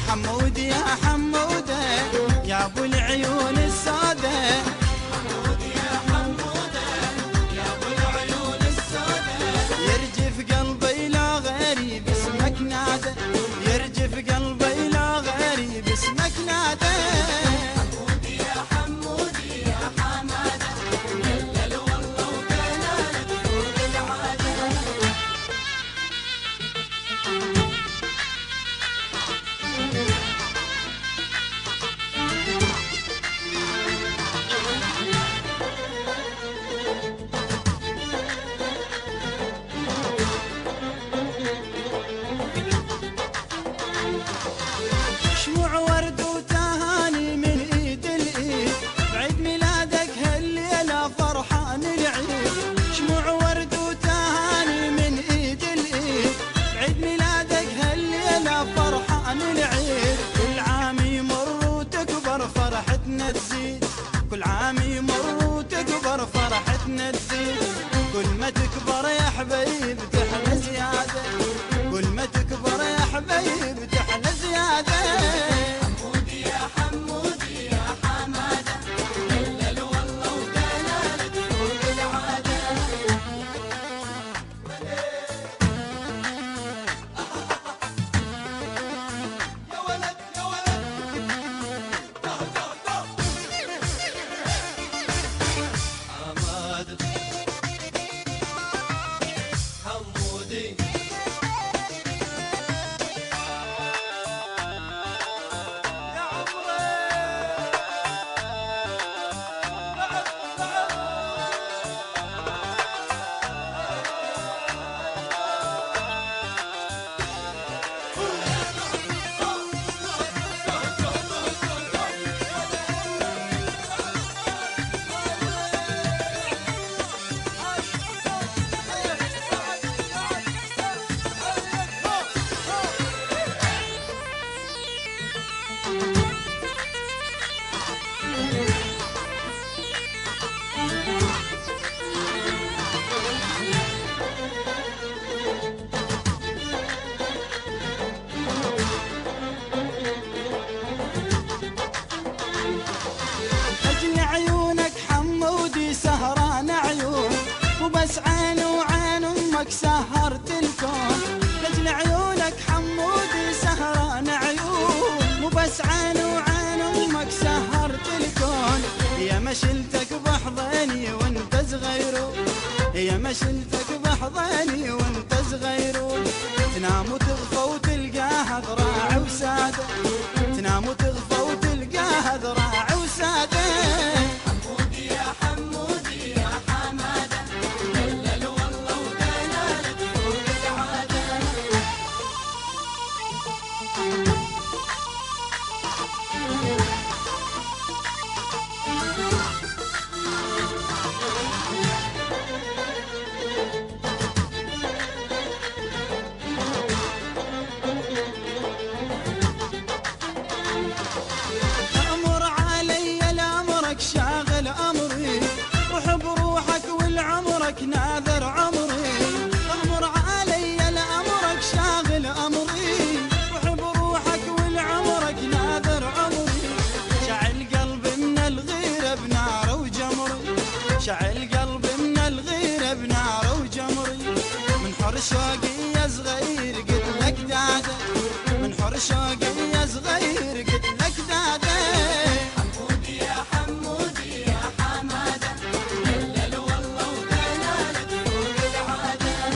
حمودي يا حمودة يا ابو العيون السودة، حمودي يا حمودة يا ابو العيون السودة، يرجف قلبي لا غريب اسمك نادى، يرجف قلبي لا غريب اسمك نادى. حمودي يا حمودي يا حمادة دلل والله وبنانك فوق العادة. شموع ورد وتهاني من ايد الايد، بعيد ميلادك هالليله فرحان العيد. شموع ورد وتهاني من ايد الايد، بعيد ميلادك هالليله فرحان العيد. كل عام يمر وتكبر فرحتنا تزيد، كل عام يمر وتكبر فرحتنا تزيد. كل ما تكبر يا حبيب تحلى زياده، كل ما تكبر يا حبيب تحلى زياده. حمودي يا حمودي يا حماده دلل والله ودلالك فوق العاده. يا ولد يا ولد حماده حمودي أجل عيونك حمودي سهران عيون، وبس عين وعين أمك سهرت الكون. أجل عيونك حمودي سهران عيون، وبس عين وعين أمك سهرت الكون. يا ما شلتك بحضني وانت صغير، يا ما شلتك بحضني وانت صغير. تنام وتغفى وتلقاها ذراع وسادة، تنام وتغفى وتلقاها ذراع وسادة. حمودي يا حمودي يا حمادة دلل والله ودلالك فوق العادة. أمر علي لأمرك شاغل أمري، وحب روحك والعمرك ناذر عمري. أمر علي لأمرك شاغل أمري، وحب روحك والعمرك ناذر عمري. شعل قلبي من الغيرة بنار وجمري، شعل قلبي من الغيرة بنار وجمري. من حر شوقي يا صغير قلت لك داده، من حر شوقي